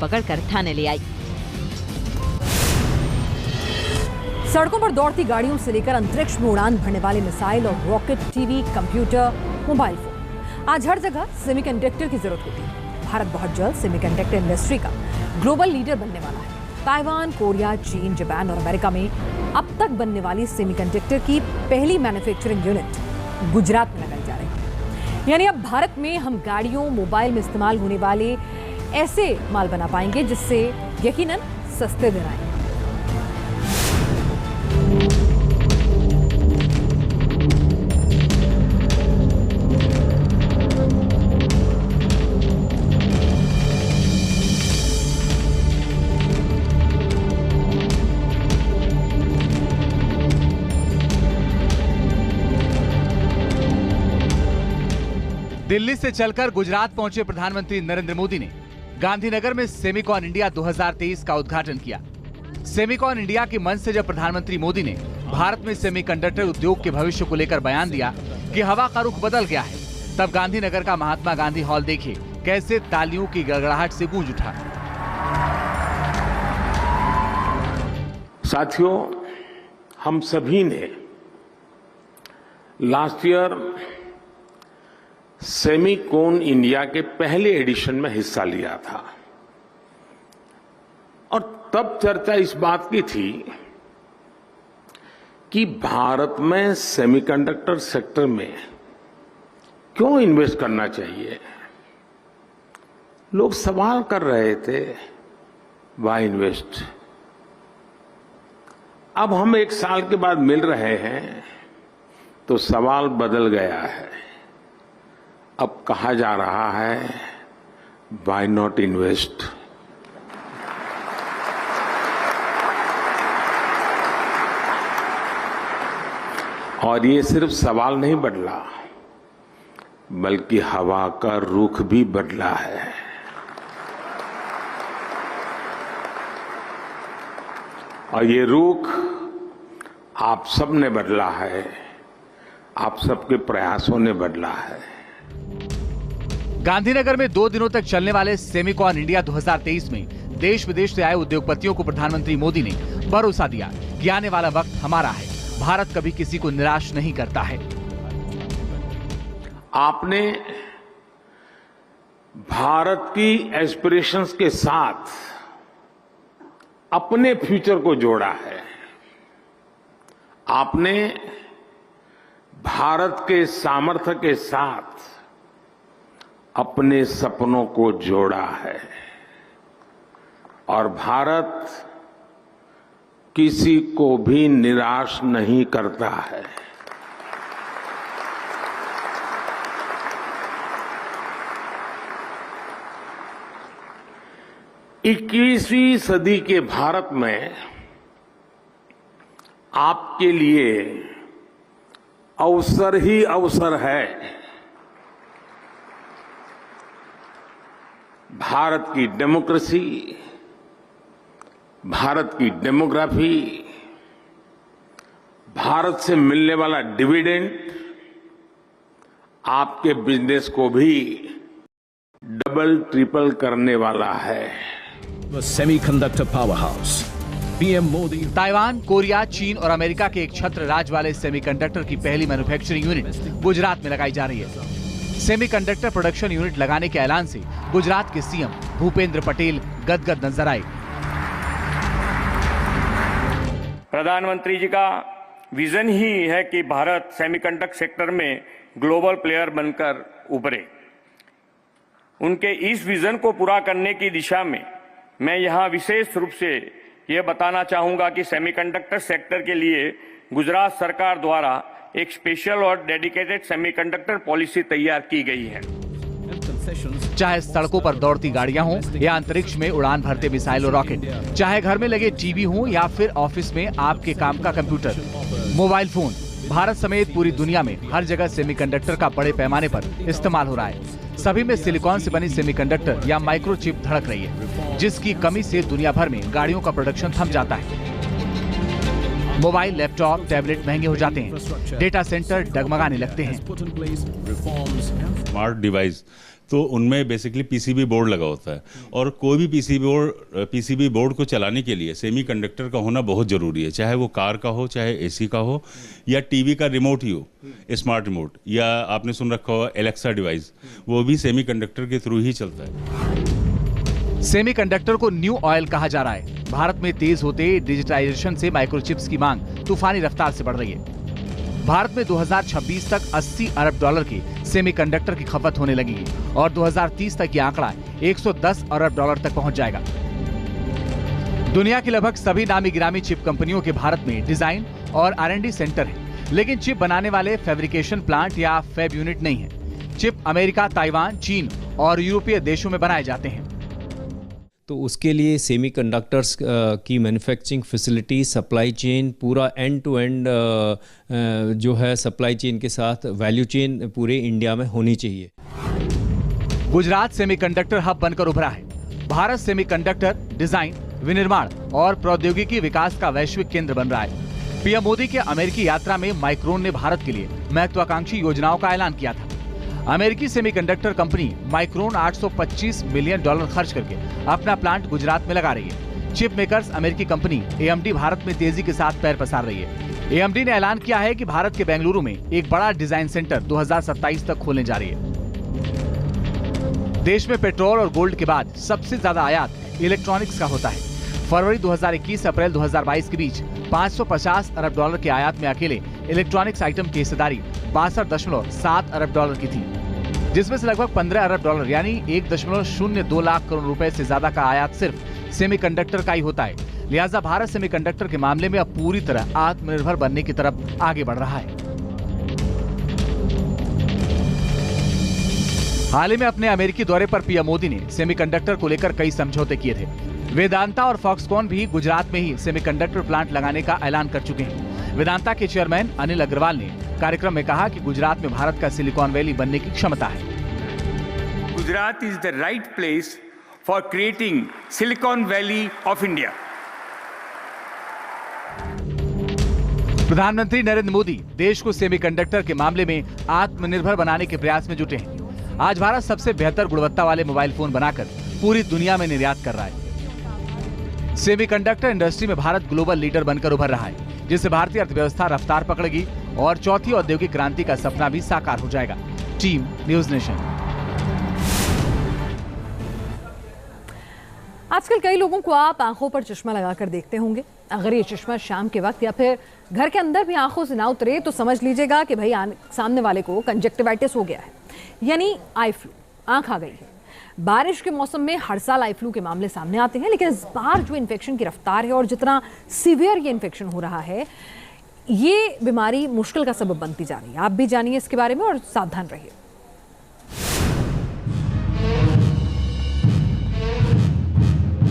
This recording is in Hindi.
पकड़कर थाने ले आई। सड़कों पर दौड़ती गाड़ियों से लेकर अंतरिक्ष में उड़ान भरने वाले मिसाइल और rocket, TV, computer, mobile phone, आज हर जगह सेमीकंडक्टर की जरूरत होती है। भारत बहुत जल्द सेमीकंडक्टर इंडस्ट्री का ग्लोबल लीडर बनने वाला है। ताइवान, कोरिया, चीन, जापान और अमेरिका में अब तक बनने वाली सेमीकंडक्टर की पहली मैन्युफैक्चरिंग यूनिट गुजरात में लगाई जा रही है। यानी अब भारत में हम गाड़ियों, मोबाइल में इस्तेमाल होने वाले ऐसे माल बना पाएंगे जिससे यकीनन सस्ते दिन आएंगे। दिल्ली से चलकर गुजरात पहुंचे प्रधानमंत्री नरेंद्र मोदी ने गांधीनगर में सेमिकॉन इंडिया 2023 का उद्घाटन किया। सेमिकॉन इंडिया के मंच से जब प्रधानमंत्री मोदी ने भारत में सेमीकंडक्टर उद्योग के भविष्य को लेकर बयान दिया कि हवा का रुख बदल गया है, तब गांधीनगर का महात्मा गांधी हॉल देखिए कैसे तालियों की गड़गड़ाहट से गूंज उठा। साथियों, हम सभी ने लास्ट ईयर सेमिकॉन इंडिया के पहले एडिशन में हिस्सा लिया था और तब चर्चा इस बात की थी कि भारत में सेमीकंडक्टर सेक्टर में क्यों इन्वेस्ट करना चाहिए। लोग सवाल कर रहे थे, व्हाई इन्वेस्ट। अब हम एक साल के बाद मिल रहे हैं तो सवाल बदल गया है। अब कहा जा रहा है, व्हाई नॉट इन्वेस्ट। और ये सिर्फ सवाल नहीं बदला, बल्कि हवा का रुख भी बदला है। और ये रुख आप सब ने बदला है, आप सबके प्रयासों ने बदला है। गांधीनगर में 2 दिनों तक चलने वाले सेमिकॉन इंडिया 2023 में देश विदेश से आए उद्योगपतियों को प्रधानमंत्री मोदी ने भरोसा दिया कि आने वाला वक्त हमारा है, भारत कभी किसी को निराश नहीं करता है। आपने भारत की एस्पिरेशंस के साथ अपने फ्यूचर को जोड़ा है। आपने भारत के सामर्थ्य के साथ अपने सपनों को जोड़ा है और भारत किसी को भी निराश नहीं करता है। इक्कीसवीं सदी के भारत में आपके लिए अवसर ही अवसर है। भारत की डेमोक्रेसी, भारत की डेमोग्राफी, भारत से मिलने वाला डिविडेंड आपके बिजनेस को भी डबल ट्रिपल करने वाला है। Semiconductor power house PM Modi. Taiwan, Korea, चीन और अमेरिका के एक छत्र राज वाले सेमीकंडक्टर की पहली मैन्युफैक्चरिंग यूनिट गुजरात में लगाई जा रही है। सेमीकंडक्टर प्रोडक्शन यूनिट लगाने के ऐलान से गुजरात के सीएम भूपेंद्र पटेल गदगद नजर आए। प्रधानमंत्री जी का विजन ही है कि भारत सेमीकंडक्टर सेक्टर में ग्लोबल प्लेयर बनकर उभरे। उनके इस विजन को पूरा करने की दिशा में मैं यहां विशेष रूप से यह बताना चाहूंगा कि सेमीकंडक्टर सेक्टर के लिए गुजरात सरकार द्वारा एक स्पेशल और डेडिकेटेड सेमीकंडक्टर पॉलिसी तैयार की गई है। चाहे सड़कों पर दौड़ती गाड़ियां हों या अंतरिक्ष में उड़ान भरते मिसाइल और रॉकेट, चाहे घर में लगे टीवी हों या फिर ऑफिस में आपके काम का कंप्यूटर, मोबाइल फोन, भारत समेत पूरी दुनिया में हर जगह सेमीकंडक्टर का बड़े पैमाने पर इस्तेमाल हो रहा है। सभी में सिलिकॉन से बनी सेमीकंडक्टर या माइक्रोचिप धड़क रही है, जिसकी कमी से दुनिया भर में गाड़ियों का प्रोडक्शन थम जाता है। मोबाइल, लैपटॉप, टैबलेट महंगे हो जाते हैं, डेटा सेंटर डगमगाने लगते हैं। स्मार्ट डिवाइस तो उनमें बेसिकली पीसीबी बोर्ड लगा होता है, और कोई भी पीसीबी बोर्ड को चलाने के लिए सेमीकंडक्टर का होना बहुत ज़रूरी है, चाहे वो कार का हो, चाहे एसी का हो, या टीवी का रिमोट ही हो, स्मार्ट रिमोट, या आपने सुन रखा होगा एलेक्सा डिवाइस, वो भी सेमीकंडक्टर के थ्रू ही चलता है। सेमीकंडक्टर को न्यू ऑयल कहा जा रहा है। भारत में तेज होते डिजिटाइजेशन से माइक्रोचिप्स की मांग तूफानी रफ्तार से बढ़ रही है। भारत में 2026 तक 80 अरब डॉलर की सेमीकंडक्टर की खपत होने लगी है और 2030 तक यह आंकड़ा 110 अरब डॉलर तक पहुंच जाएगा। दुनिया की लगभग सभी नामी गिरामी चिप कंपनियों के भारत में डिजाइन और R&D सेंटर है, लेकिन चिप बनाने वाले फैब्रिकेशन प्लांट या फैब यूनिट नहीं है। चिप अमेरिका, ताइवान, चीन और यूरोपीय देशों में बनाए जाते हैं। तो उसके लिए सेमीकंडक्टर्स की मैन्युफैक्चरिंग फैसिलिटी, सप्लाई चेन, पूरा एंड टू एंड जो है सप्लाई चेन के साथ वैल्यू चेन पूरे इंडिया में होनी चाहिए। गुजरात सेमीकंडक्टर हब बनकर उभरा है। भारत सेमीकंडक्टर डिजाइन, विनिर्माण और प्रौद्योगिकी विकास का वैश्विक केंद्र बन रहा है। पीएम मोदी के अमेरिकी यात्रा में माइक्रोन ने भारत के लिए महत्वाकांक्षी योजनाओं का ऐलान किया था। अमेरिकी सेमीकंडक्टर कंपनी माइक्रोन $825 मिलियन खर्च करके अपना प्लांट गुजरात में लगा रही है। चिप मेकर्स अमेरिकी कंपनी AMD भारत में तेजी के साथ पैर पसार रही है। AMD ने ऐलान किया है कि भारत के बेंगलुरु में एक बड़ा डिजाइन सेंटर 2027 तक खोलने जा रही है। देश में पेट्रोल और गोल्ड के बाद सबसे ज्यादा आयात इलेक्ट्रॉनिक्स का होता है। फरवरी 2021 से अप्रैल 2022 के बीच 550 अरब डॉलर के आयात में अकेले इलेक्ट्रॉनिक्स आइटम की हिस्सेदारी 62.7 अरब डॉलर की थी, जिसमें से लगभग 15 अरब डॉलर यानी 1.02 लाख करोड़ रुपए से ज्यादा का आयात सिर्फ सेमीकंडक्टर का ही होता है। लिहाजा भारत सेमीकंडक्टर के मामले में अब पूरी तरह आत्मनिर्भर बनने की तरफ आगे बढ़ रहा है। हाल ही में अपने अमेरिकी दौरे पर पीएम मोदी ने सेमीकंडक्टर को लेकर कई समझौते किए थे। वेदांता और फॉक्सकॉन भी गुजरात में ही सेमीकंडक्टर प्लांट लगाने का ऐलान कर चुके हैं। वेदांता के चेयरमैन अनिल अग्रवाल ने कार्यक्रम में कहा कि गुजरात में भारत का सिलिकॉन वैली बनने की क्षमता है। Gujarat is the right place for creating silicon valley of India. प्रधानमंत्री नरेंद्र मोदी देश को सेमीकंडक्टर के मामले में आत्मनिर्भर बनाने के प्रयास में जुटे हैं। आज भारत सबसे बेहतर गुणवत्ता वाले मोबाइल फोन बनाकर पूरी दुनिया में निर्यात कर रहा है। सेमीकंडक्टर इंडस्ट्री में भारत ग्लोबल लीडर बनकर उभर रहा है, जिससे भारतीय अर्थव्यवस्था रफ्तार पकड़ेगी और चौथी औद्योगिक क्रांति का सपना भी साकार हो जाएगा। Team news nation. आजकल कई लोगों को आप आंखों पर चश्मा लगाकर देखते होंगे। अगर ये चश्मा शाम के वक्त या फिर घर के अंदर भी आंखों से ना उतरे तो समझ लीजिएगा कि भाई सामने वाले को कंजक्टिवाइटिस हो गया है, यानी आई फ्लू, आंख आ गई है। बारिश के मौसम में हर साल आई फ्लू के मामले सामने आते हैं, लेकिन इस बार जो इन्फेक्शन की रफ्तार है और जितना सीवियर ये इन्फेक्शन हो रहा है, ये बीमारी मुश्किल का सबब बनती जा रही है। आप भी जानिए इसके बारे में और सावधान रहिए।